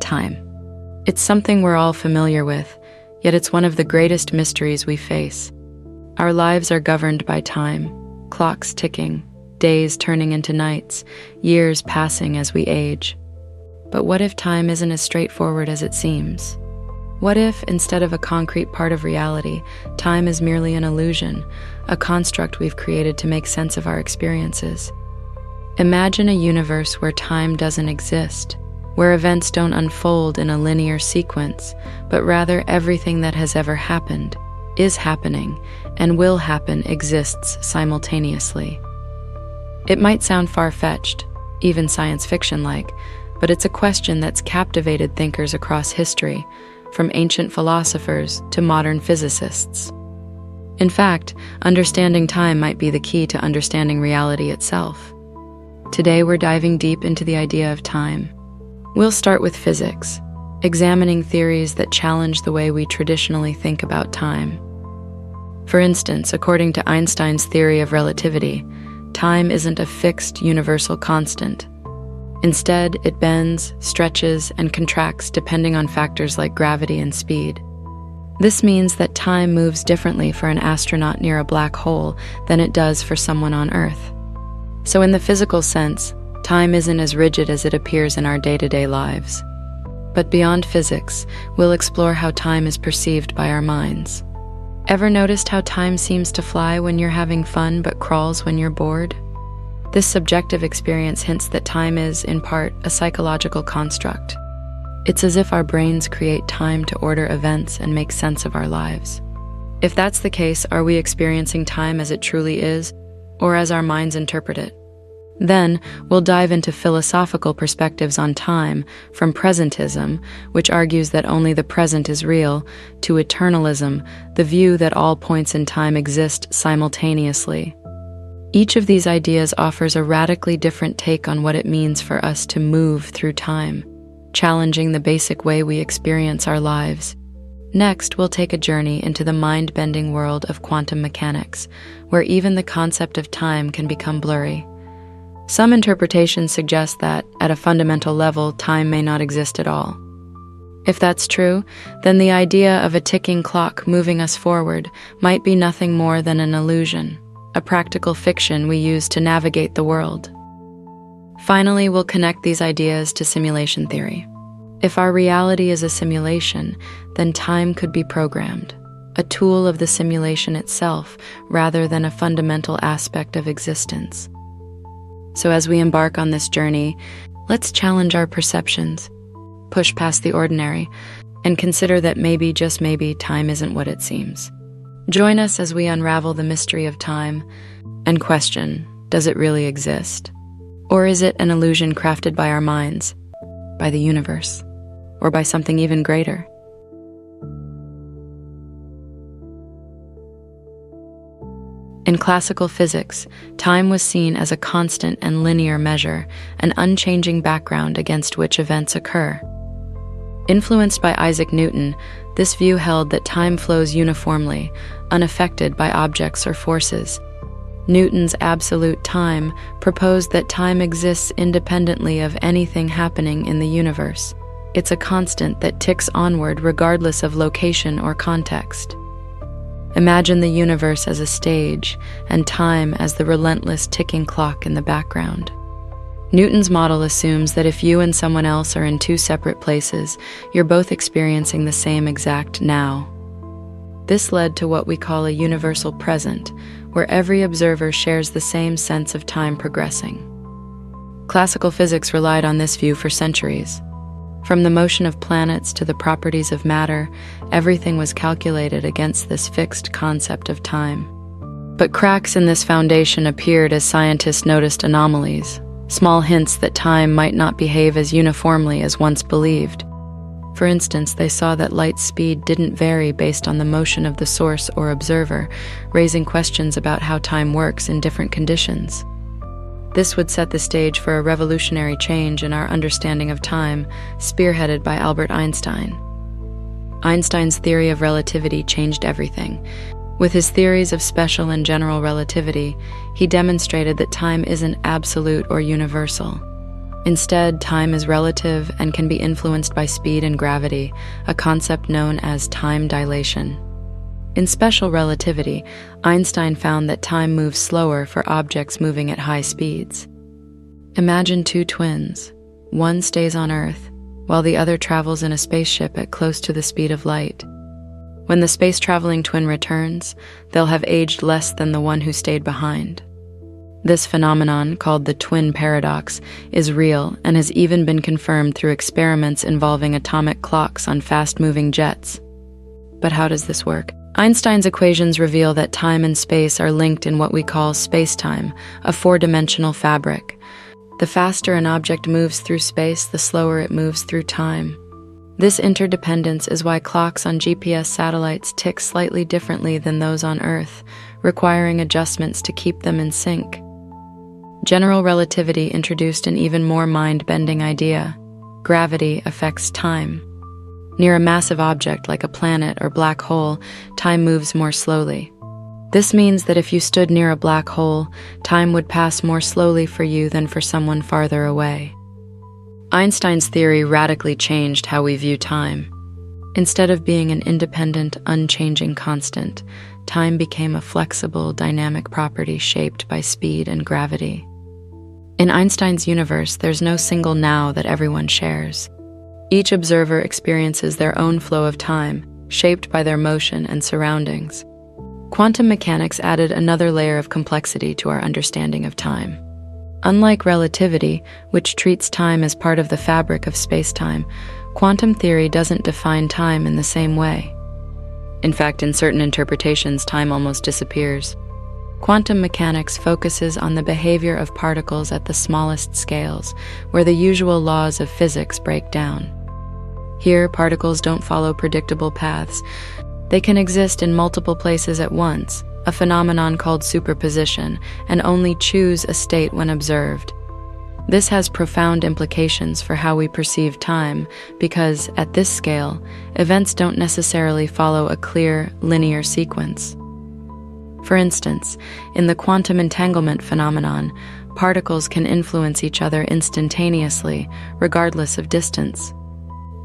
time. It's something we're all familiar with, yet it's one of the greatest mysteries we face. Our lives are governed by time, clocks ticking, days turning into nights, years passing as we age. But what if time isn't as straightforward as it seems? What if, instead of a concrete part of reality, time is merely an illusion, a construct we've created to make sense of our experiences? Imagine a universe where time doesn't exist, where events don't unfold in a linear sequence, but rather everything that has ever happened, is happening, and will happen exists simultaneously. It might sound far-fetched, even science fiction-like, but it's a question that's captivated thinkers across history, from ancient philosophers to modern physicists. In fact, understanding time might be the key to understanding reality itself. Today we're diving deep into the idea of time. We'll start with physics, examining theories that challenge the way we traditionally think about time. For instance, according to Einstein's theory of relativity, time isn't a fixed universal constant. Instead, it bends, stretches, and contracts depending on factors like gravity and speed. This means that time moves differently for an astronaut near a black hole than it does for someone on Earth. So in the physical sense, time isn't as rigid as it appears in our day-to-day lives. But beyond physics, we'll explore how time is perceived by our minds. Ever noticed how time seems to fly when you're having fun but crawls when you're bored? This subjective experience hints that time is, in part, a psychological construct. It's as if our brains create time to order events and make sense of our lives. If that's the case, are we experiencing time as it truly is, or as our minds interpret it? Then, we'll dive into philosophical perspectives on time, from presentism, which argues that only the present is real, to eternalism, the view that all points in time exist simultaneously. Each of these ideas offers a radically different take on what it means for us to move through time, challenging the basic way we experience our lives. Next, we'll take a journey into the mind-bending world of quantum mechanics, where even the concept of time can become blurry. Some interpretations suggest that, at a fundamental level, time may not exist at all. If that's true, then the idea of a ticking clock moving us forward might be nothing more than an illusion, a practical fiction we use to navigate the world. Finally, we'll connect these ideas to simulation theory. If our reality is a simulation, then time could be programmed, a tool of the simulation itself rather than a fundamental aspect of existence. So as we embark on this journey, let's challenge our perceptions, push past the ordinary, and consider that maybe, just maybe, time isn't what it seems. Join us as we unravel the mystery of time and question, does it really exist? Or is it an illusion crafted by our minds, by the universe, or by something even greater? In classical physics, time was seen as a constant and linear measure, an unchanging background against which events occur. Influenced by Isaac Newton, this view held that time flows uniformly, unaffected by objects or forces. Newton's absolute time proposed that time exists independently of anything happening in the universe. It's a constant that ticks onward regardless of location or context. Imagine the universe as a stage, and time as the relentless ticking clock in the background. Newton's model assumes that if you and someone else are in two separate places, you're both experiencing the same exact now. This led to what we call a universal present, where every observer shares the same sense of time progressing. Classical physics relied on this view for centuries. From the motion of planets to the properties of matter, everything was calculated against this fixed concept of time. But cracks in this foundation appeared as scientists noticed anomalies, small hints that time might not behave as uniformly as once believed. For instance, they saw that light's speed didn't vary based on the motion of the source or observer, raising questions about how time works in different conditions. This would set the stage for a revolutionary change in our understanding of time, spearheaded by Albert Einstein. Einstein's theory of relativity changed everything. With his theories of special and general relativity, he demonstrated that time isn't absolute or universal. Instead, time is relative and can be influenced by speed and gravity, a concept known as time dilation. In special relativity, Einstein found that time moves slower for objects moving at high speeds. Imagine two twins. One stays on Earth, while the other travels in a spaceship at close to the speed of light. When the space-traveling twin returns, they'll have aged less than the one who stayed behind. This phenomenon, called the twin paradox, is real and has even been confirmed through experiments involving atomic clocks on fast-moving jets. But how does this work? Einstein's equations reveal that time and space are linked in what we call space-time, a four-dimensional fabric. The faster an object moves through space, the slower it moves through time. This interdependence is why clocks on GPS satellites tick slightly differently than those on Earth, requiring adjustments to keep them in sync. General relativity introduced an even more mind-bending idea. Gravity affects time. Near a massive object like a planet or black hole, time moves more slowly. This means that if you stood near a black hole, time would pass more slowly for you than for someone farther away. Einstein's theory radically changed how we view time. Instead of being an independent, unchanging constant, time became a flexible, dynamic property shaped by speed and gravity. In Einstein's universe, there's no single now that everyone shares. Each observer experiences their own flow of time, shaped by their motion and surroundings. Quantum mechanics added another layer of complexity to our understanding of time. Unlike relativity, which treats time as part of the fabric of space-time, quantum theory doesn't define time in the same way. In fact, in certain interpretations, time almost disappears. Quantum mechanics focuses on the behavior of particles at the smallest scales, where the usual laws of physics break down. Here, particles don't follow predictable paths. They can exist in multiple places at once, a phenomenon called superposition, and only choose a state when observed. This has profound implications for how we perceive time because, at this scale, events don't necessarily follow a clear, linear sequence. For instance, in the quantum entanglement phenomenon, particles can influence each other instantaneously, regardless of distance.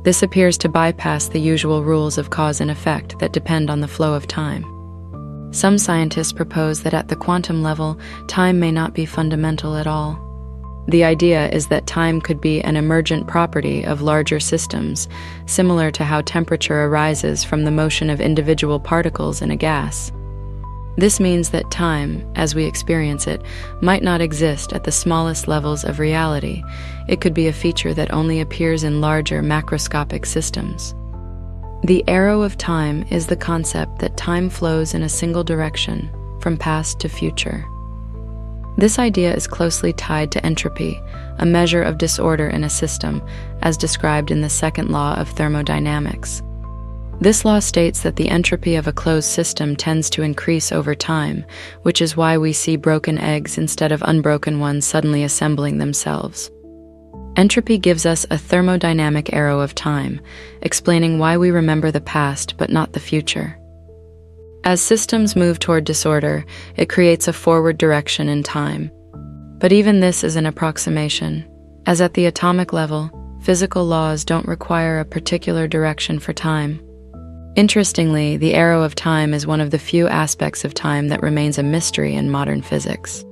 This appears to bypass the usual rules of cause and effect that depend on the flow of time. Some scientists propose that at the quantum level, time may not be fundamental at all. The idea is that time could be an emergent property of larger systems, similar to how temperature arises from the motion of individual particles in a gas. This means that time, as we experience it, might not exist at the smallest levels of reality. It could be a feature that only appears in larger macroscopic systems. The arrow of time is the concept that time flows in a single direction, from past to future. This idea is closely tied to entropy, a measure of disorder in a system, as described in the second law of thermodynamics. This law states that the entropy of a closed system tends to increase over time, which is why we see broken eggs instead of unbroken ones suddenly assembling themselves. Entropy gives us a thermodynamic arrow of time, explaining why we remember the past but not the future. As systems move toward disorder, it creates a forward direction in time. But even this is an approximation, as at the atomic level, physical laws don't require a particular direction for time. Interestingly, the arrow of time is one of the few aspects of time that remains a mystery in modern physics.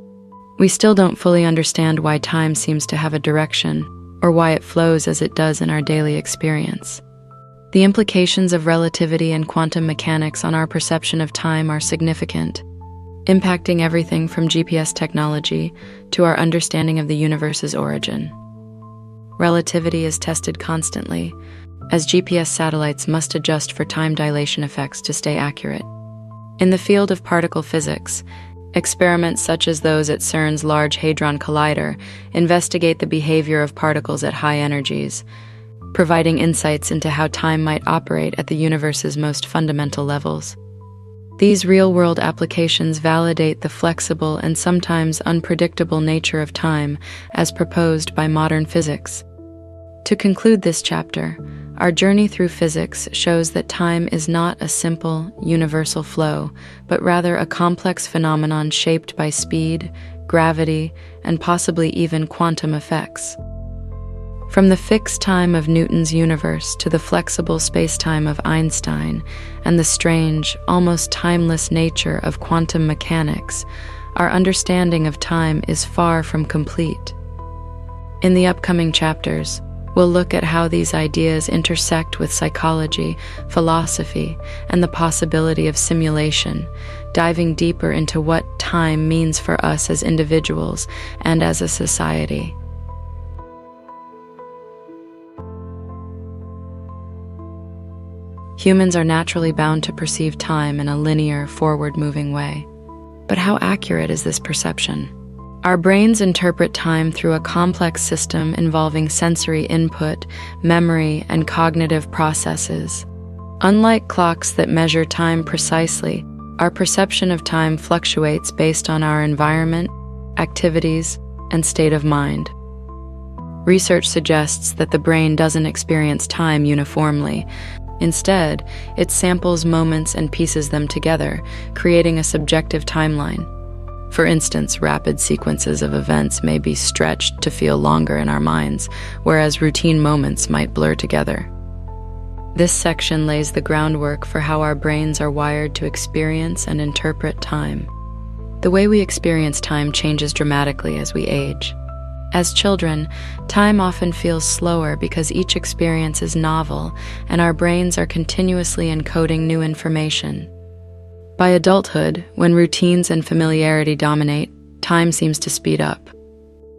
We still don't fully understand why time seems to have a direction, or why it flows as it does in our daily experience. The implications of relativity and quantum mechanics on our perception of time are significant, impacting everything from GPS technology to our understanding of the universe's origin. Relativity is tested constantly, as GPS satellites must adjust for time dilation effects to stay accurate. In the field of particle physics, experiments such as those at CERN's Large Hadron Collider investigate the behavior of particles at high energies, providing insights into how time might operate at the universe's most fundamental levels. These real-world applications validate the flexible and sometimes unpredictable nature of time as proposed by modern physics. To conclude this chapter, our journey through physics shows that time is not a simple, universal flow, but rather a complex phenomenon shaped by speed, gravity, and possibly even quantum effects. From the fixed time of Newton's universe to the flexible spacetime of Einstein and the strange, almost timeless nature of quantum mechanics, our understanding of time is far from complete. In the upcoming chapters, we'll look at how these ideas intersect with psychology, philosophy, and the possibility of simulation, diving deeper into what time means for us as individuals and as a society. Humans are naturally bound to perceive time in a linear, forward-moving way. But how accurate is this perception? Our brains interpret time through a complex system involving sensory input, memory, and cognitive processes. Unlike clocks that measure time precisely, our perception of time fluctuates based on our environment, activities, and state of mind. Research suggests that the brain doesn't experience time uniformly. Instead, it samples moments and pieces them together, creating a subjective timeline. For instance, rapid sequences of events may be stretched to feel longer in our minds, whereas routine moments might blur together. This section lays the groundwork for how our brains are wired to experience and interpret time. The way we experience time changes dramatically as we age. As children, time often feels slower because each experience is novel and our brains are continuously encoding new information. By adulthood, when routines and familiarity dominate, time seems to speed up.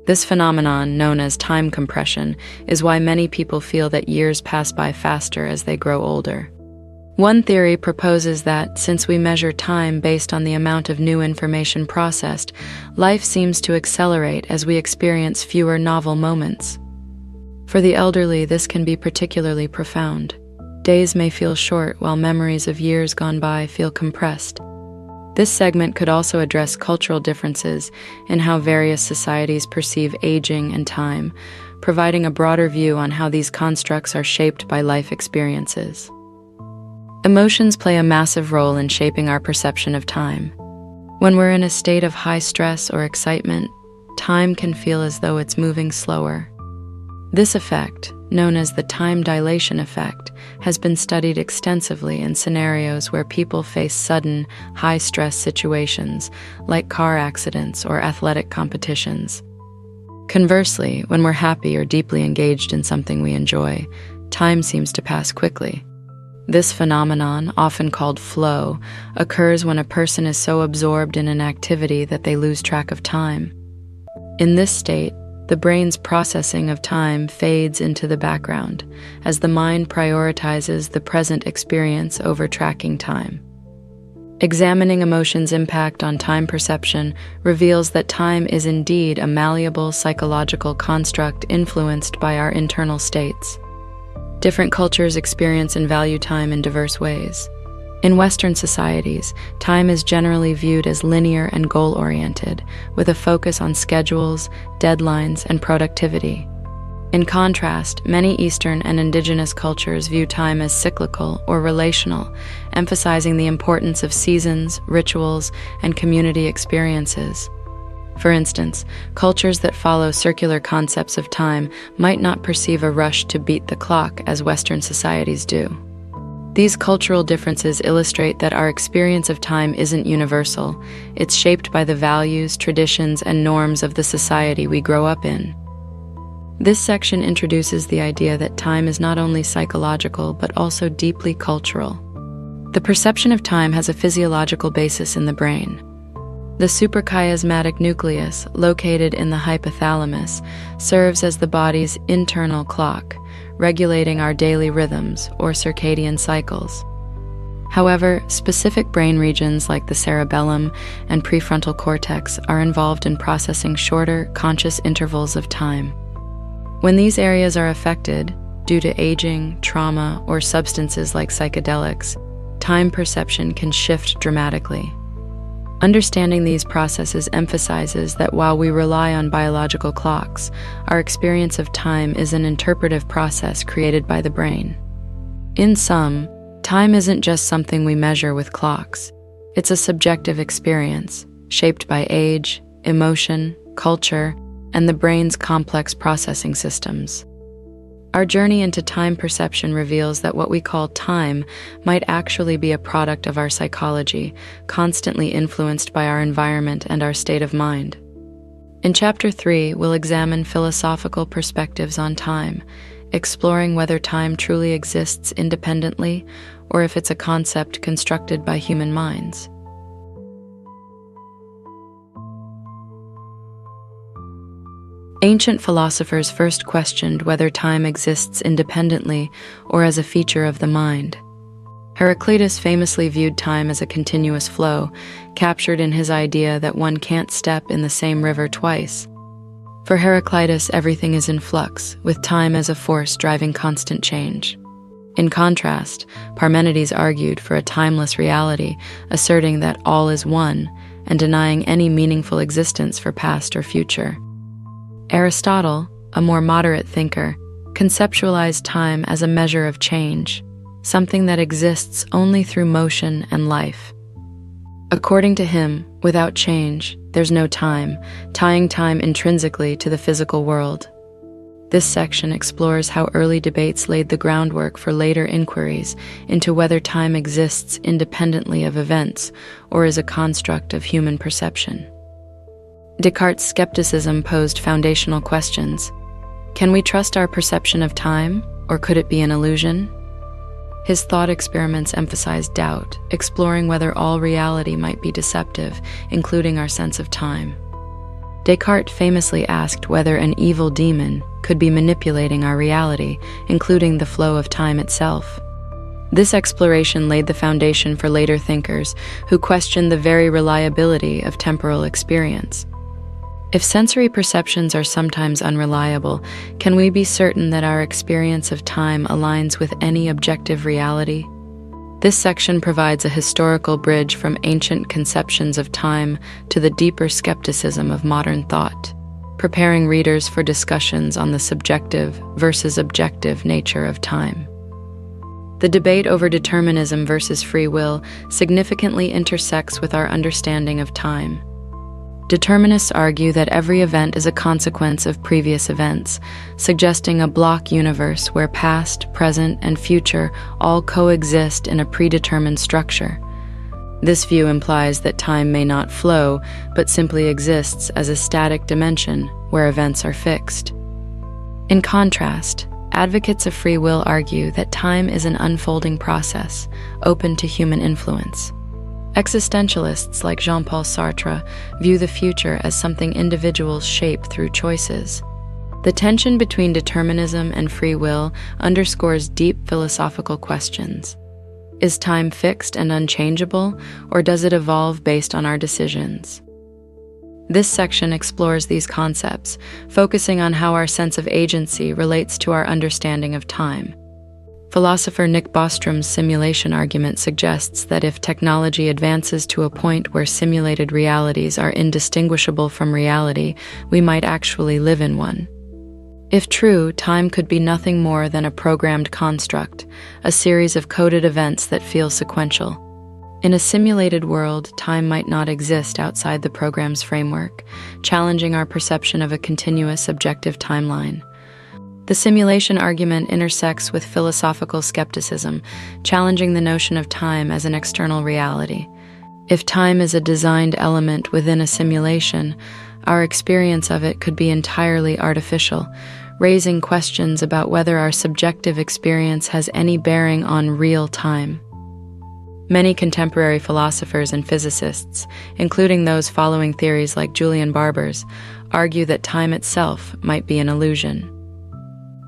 This phenomenon, known as time compression, is why many people feel that years pass by faster as they grow older. One theory proposes that, since we measure time based on the amount of new information processed, life seems to accelerate as we experience fewer novel moments. For the elderly, this can be particularly profound. Days may feel short while memories of years gone by feel compressed. This segment could also address cultural differences in how various societies perceive aging and time, providing a broader view on how these constructs are shaped by life experiences. Emotions play a massive role in shaping our perception of time. When we're in a state of high stress or excitement, time can feel as though it's moving slower. This effect, known as the time dilation effect, has been studied extensively in scenarios where people face sudden, high-stress situations, like car accidents or athletic competitions. Conversely, when we're happy or deeply engaged in something we enjoy, time seems to pass quickly. This phenomenon, often called flow, occurs when a person is so absorbed in an activity that they lose track of time. In this state, the brain's processing of time fades into the background, as the mind prioritizes the present experience over tracking time. Examining emotions' impact on time perception reveals that time is indeed a malleable psychological construct influenced by our internal states. Different cultures experience and value time in diverse ways. In Western societies, time is generally viewed as linear and goal-oriented, with a focus on schedules, deadlines, and productivity. In contrast, many Eastern and indigenous cultures view time as cyclical or relational, emphasizing the importance of seasons, rituals, and community experiences. For instance, cultures that follow circular concepts of time might not perceive a rush to beat the clock as Western societies do. These cultural differences illustrate that our experience of time isn't universal. It's shaped by the values, traditions, and norms of the society we grow up in. This section introduces the idea that time is not only psychological but also deeply cultural. The perception of time has a physiological basis in the brain. The suprachiasmatic nucleus, located in the hypothalamus, serves as the body's internal clock, regulating our daily rhythms or circadian cycles. However, specific brain regions like the cerebellum and prefrontal cortex are involved in processing shorter, conscious intervals of time. When these areas are affected, due to aging, trauma, or substances like psychedelics, time perception can shift dramatically. Understanding these processes emphasizes that while we rely on biological clocks, our experience of time is an interpretive process created by the brain. In sum, time isn't just something we measure with clocks. It's a subjective experience, shaped by age, emotion, culture, and the brain's complex processing systems. Our journey into time perception reveals that what we call time might actually be a product of our psychology, constantly influenced by our environment and our state of mind. In Chapter 3, we'll examine philosophical perspectives on time, exploring whether time truly exists independently or if it's a concept constructed by human minds. Ancient philosophers first questioned whether time exists independently or as a feature of the mind. Heraclitus famously viewed time as a continuous flow, captured in his idea that one can't step in the same river twice. For Heraclitus, everything is in flux, with time as a force driving constant change. In contrast, Parmenides argued for a timeless reality, asserting that all is one and denying any meaningful existence for past or future. Aristotle, a more moderate thinker, conceptualized time as a measure of change, something that exists only through motion and life. According to him, without change, there's no time, tying time intrinsically to the physical world. This section explores how early debates laid the groundwork for later inquiries into whether time exists independently of events or is a construct of human perception. Descartes' skepticism posed foundational questions. Can we trust our perception of time, or could it be an illusion? His thought experiments emphasized doubt, exploring whether all reality might be deceptive, including our sense of time. Descartes famously asked whether an evil demon could be manipulating our reality, including the flow of time itself. This exploration laid the foundation for later thinkers who questioned the very reliability of temporal experience. If sensory perceptions are sometimes unreliable, can we be certain that our experience of time aligns with any objective reality? This section provides a historical bridge from ancient conceptions of time to the deeper skepticism of modern thought, preparing readers for discussions on the subjective versus objective nature of time. The debate over determinism versus free will significantly intersects with our understanding of time. Determinists argue that every event is a consequence of previous events, suggesting a block universe where past, present, and future all coexist in a predetermined structure. This view implies that time may not flow, but simply exists as a static dimension where events are fixed. In contrast, advocates of free will argue that time is an unfolding process, open to human influence. Existentialists like Jean-Paul Sartre view the future as something individuals shape through choices. The tension between determinism and free will underscores deep philosophical questions. Is time fixed and unchangeable, or does it evolve based on our decisions? This section explores these concepts, focusing on how our sense of agency relates to our understanding of time. Philosopher Nick Bostrom's simulation argument suggests that if technology advances to a point where simulated realities are indistinguishable from reality, we might actually live in one. If true, time could be nothing more than a programmed construct, a series of coded events that feel sequential. In a simulated world, time might not exist outside the program's framework, challenging our perception of a continuous objective timeline. The simulation argument intersects with philosophical skepticism, challenging the notion of time as an external reality. If time is a designed element within a simulation, our experience of it could be entirely artificial, raising questions about whether our subjective experience has any bearing on real time. Many contemporary philosophers and physicists, including those following theories like Julian Barber's, argue that time itself might be an illusion.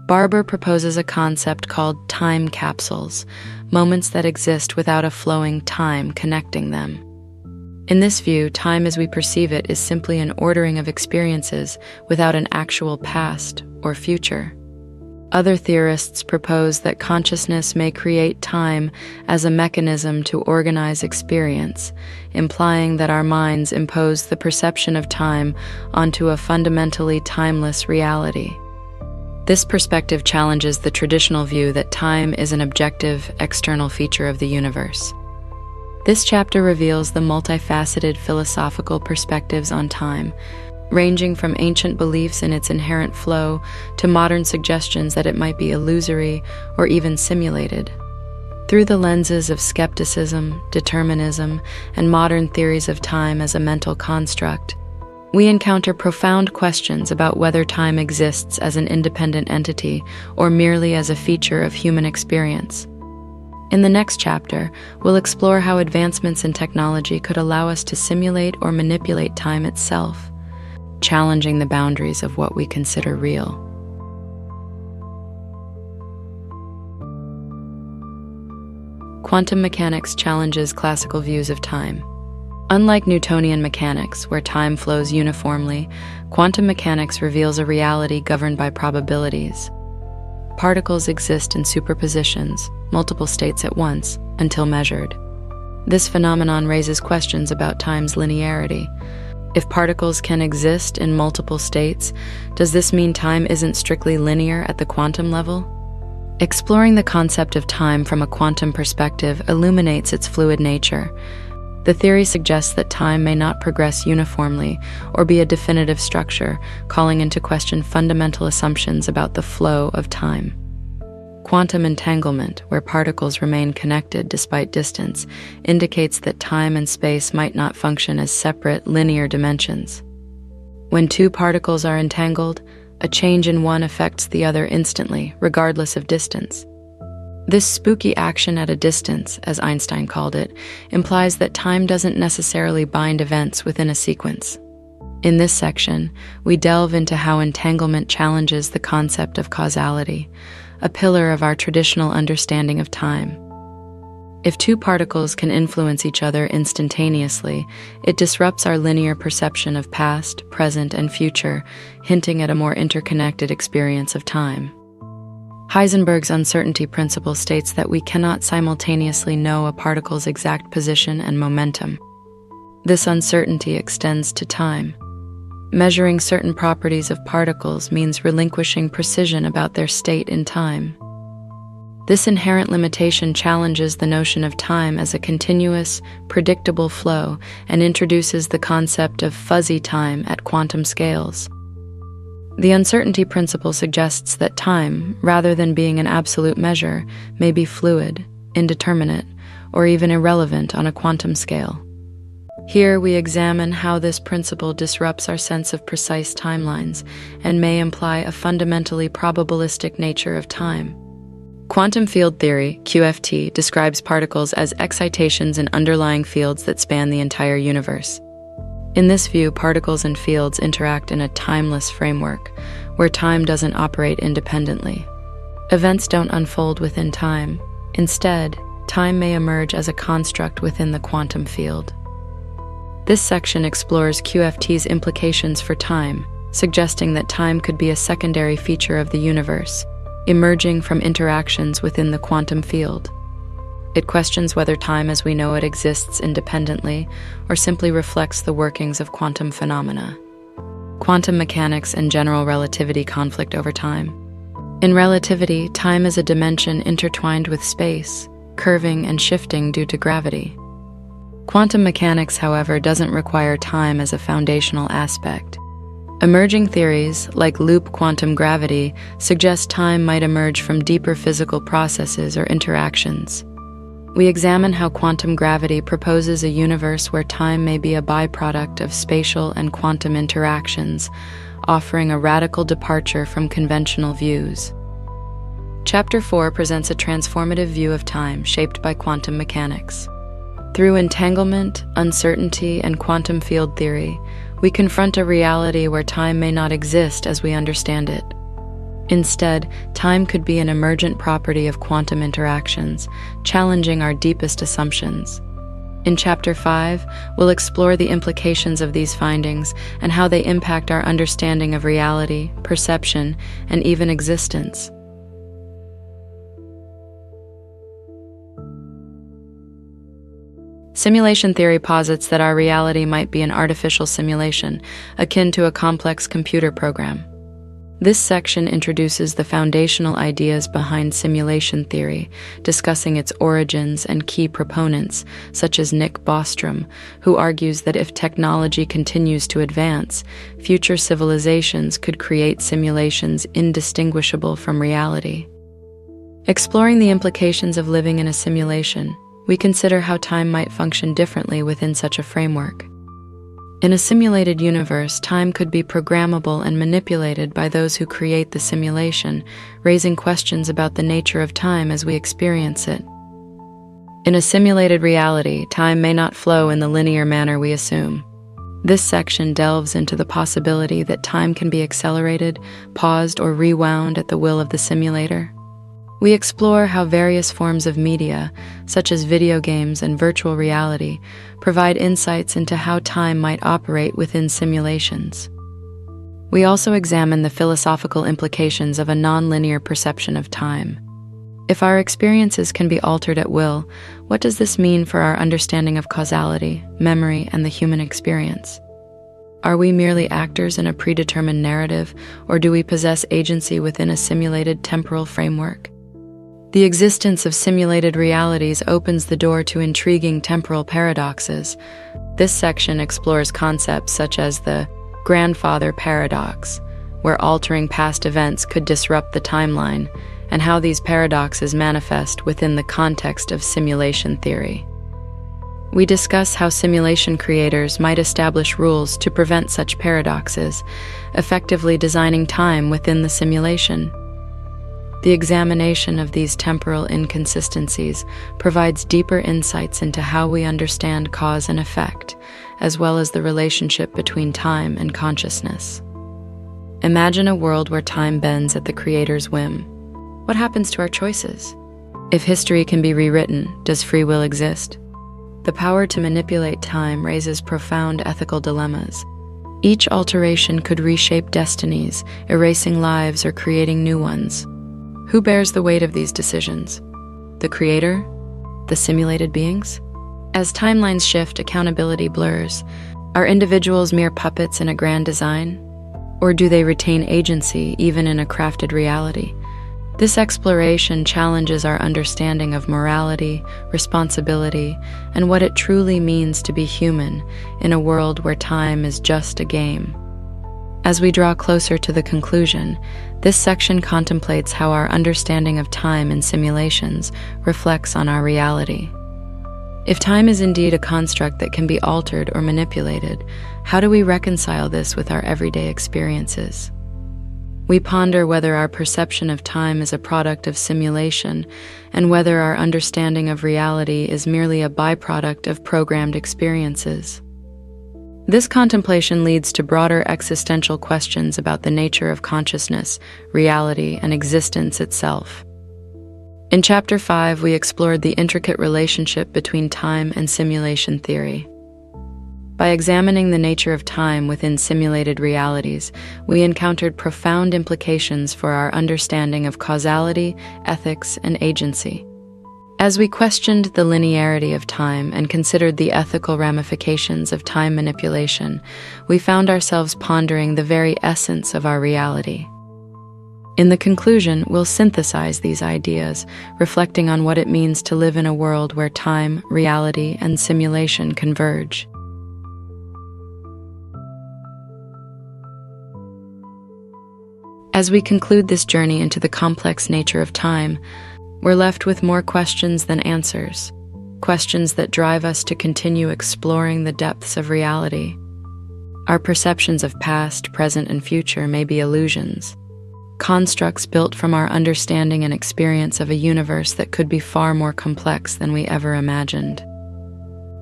Barber proposes a concept called time capsules, moments that exist without a flowing time connecting them. In this view, time as we perceive it is simply an ordering of experiences without an actual past or future. Other theorists propose that consciousness may create time as a mechanism to organize experience, implying that our minds impose the perception of time onto a fundamentally timeless reality. This perspective challenges the traditional view that time is an objective, external feature of the universe. This chapter reveals the multifaceted philosophical perspectives on time, ranging from ancient beliefs in its inherent flow to modern suggestions that it might be illusory or even simulated. Through the lenses of skepticism, determinism, and modern theories of time as a mental construct, we encounter profound questions about whether time exists as an independent entity or merely as a feature of human experience. In the next chapter, we'll explore how advancements in technology could allow us to simulate or manipulate time itself, challenging the boundaries of what we consider real. Quantum mechanics challenges classical views of time. Unlike Newtonian mechanics, where time flows uniformly, quantum mechanics reveals a reality governed by probabilities. Particles exist in superpositions, multiple states at once, until measured. This phenomenon raises questions about time's linearity. If particles can exist in multiple states, does this mean time isn't strictly linear at the quantum level? Exploring the concept of time from a quantum perspective illuminates its fluid nature. The theory suggests that time may not progress uniformly or be a definitive structure, calling into question fundamental assumptions about the flow of time. Quantum entanglement, where particles remain connected despite distance, indicates that time and space might not function as separate, linear dimensions. When two particles are entangled, a change in one affects the other instantly, regardless of distance. This spooky action at a distance, as Einstein called it, implies that time doesn't necessarily bind events within a sequence. In this section, we delve into how entanglement challenges the concept of causality, a pillar of our traditional understanding of time. If two particles can influence each other instantaneously, it disrupts our linear perception of past, present, and future, hinting at a more interconnected experience of time. Heisenberg's uncertainty principle states that we cannot simultaneously know a particle's exact position and momentum. This uncertainty extends to time. Measuring certain properties of particles means relinquishing precision about their state in time. This inherent limitation challenges the notion of time as a continuous, predictable flow and introduces the concept of fuzzy time at quantum scales. The uncertainty principle suggests that time, rather than being an absolute measure, may be fluid, indeterminate, or even irrelevant on a quantum scale. Here we examine how this principle disrupts our sense of precise timelines and may imply a fundamentally probabilistic nature of time. Quantum field theory, QFT, describes particles as excitations in underlying fields that span the entire universe. In this view, particles and fields interact in a timeless framework, where time doesn't operate independently. Events don't unfold within time. Instead, time may emerge as a construct within the quantum field. This section explores QFT's implications for time, suggesting that time could be a secondary feature of the universe, emerging from interactions within the quantum field. It questions whether time as we know it exists independently or simply reflects the workings of quantum phenomena. Quantum mechanics and general relativity conflict over time. In relativity, time is a dimension intertwined with space, curving and shifting due to gravity. Quantum mechanics, however, doesn't require time as a foundational aspect. Emerging theories, like loop quantum gravity, suggest time might emerge from deeper physical processes or interactions. We examine how quantum gravity proposes a universe where time may be a byproduct of spatial and quantum interactions, offering a radical departure from conventional views. Chapter 4 presents a transformative view of time shaped by quantum mechanics. Through entanglement, uncertainty, and quantum field theory, we confront a reality where time may not exist as we understand it. Instead, time could be an emergent property of quantum interactions, challenging our deepest assumptions. In Chapter 5, we'll explore the implications of these findings and how they impact our understanding of reality, perception, and even existence. Simulation theory posits that our reality might be an artificial simulation, akin to a complex computer program. This section introduces the foundational ideas behind simulation theory, discussing its origins and key proponents, such as Nick Bostrom, who argues that if technology continues to advance, future civilizations could create simulations indistinguishable from reality. Exploring the implications of living in a simulation, we consider how time might function differently within such a framework. In a simulated universe, time could be programmable and manipulated by those who create the simulation, raising questions about the nature of time as we experience it. In a simulated reality, time may not flow in the linear manner we assume. This section delves into the possibility that time can be accelerated, paused, or rewound at the will of the simulator. We explore how various forms of media, such as video games and virtual reality, provide insights into how time might operate within simulations. We also examine the philosophical implications of a non-linear perception of time. If our experiences can be altered at will, what does this mean for our understanding of causality, memory, and the human experience? Are we merely actors in a predetermined narrative, or do we possess agency within a simulated temporal framework? The existence of simulated realities opens the door to intriguing temporal paradoxes. This section explores concepts such as the grandfather paradox, where altering past events could disrupt the timeline, and how these paradoxes manifest within the context of simulation theory. We discuss how simulation creators might establish rules to prevent such paradoxes, effectively designing time within the simulation. The examination of these temporal inconsistencies provides deeper insights into how we understand cause and effect, as well as the relationship between time and consciousness. Imagine a world where time bends at the creator's whim. What happens to our choices? If history can be rewritten, does free will exist? The power to manipulate time raises profound ethical dilemmas. Each alteration could reshape destinies, erasing lives or creating new ones. Who bears the weight of these decisions? The creator? The simulated beings? As timelines shift, accountability blurs. Are individuals mere puppets in a grand design? Or do they retain agency even in a crafted reality? This exploration challenges our understanding of morality, responsibility, and what it truly means to be human in a world where time is just a game. As we draw closer to the conclusion, this section contemplates how our understanding of time in simulations reflects on our reality. If time is indeed a construct that can be altered or manipulated, how do we reconcile this with our everyday experiences? We ponder whether our perception of time is a product of simulation and whether our understanding of reality is merely a byproduct of programmed experiences. This contemplation leads to broader existential questions about the nature of consciousness, reality, and existence itself. In Chapter 5, we explored the intricate relationship between time and simulation theory. By examining the nature of time within simulated realities, we encountered profound implications for our understanding of causality, ethics, and agency. As we questioned the linearity of time and considered the ethical ramifications of time manipulation, we found ourselves pondering the very essence of our reality. In the conclusion, we'll synthesize these ideas, reflecting on what it means to live in a world where time, reality, and simulation converge. As we conclude this journey into the complex nature of time, we're left with more questions than answers, questions that drive us to continue exploring the depths of reality. Our perceptions of past, present, and future may be illusions, constructs built from our understanding and experience of a universe that could be far more complex than we ever imagined.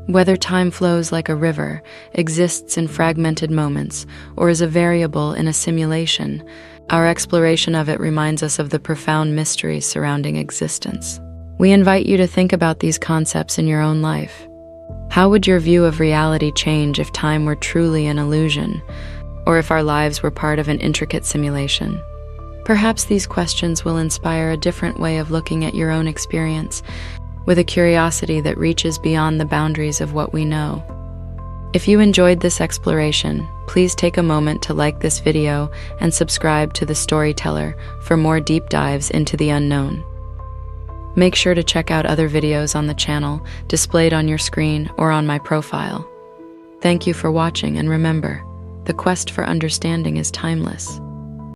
Whether time flows like a river, exists in fragmented moments, or is a variable in a simulation, our exploration of it reminds us of the profound mysteries surrounding existence. We invite you to think about these concepts in your own life. How would your view of reality change if time were truly an illusion, or if our lives were part of an intricate simulation? Perhaps these questions will inspire a different way of looking at your own experience, with a curiosity that reaches beyond the boundaries of what we know. If you enjoyed this exploration, Please take a moment to like this video and subscribe to The Storyteller for more deep dives into the unknown. Make sure to check out other videos on the channel displayed on your screen or on my profile. Thank you for watching, and remember, the quest for understanding is timeless.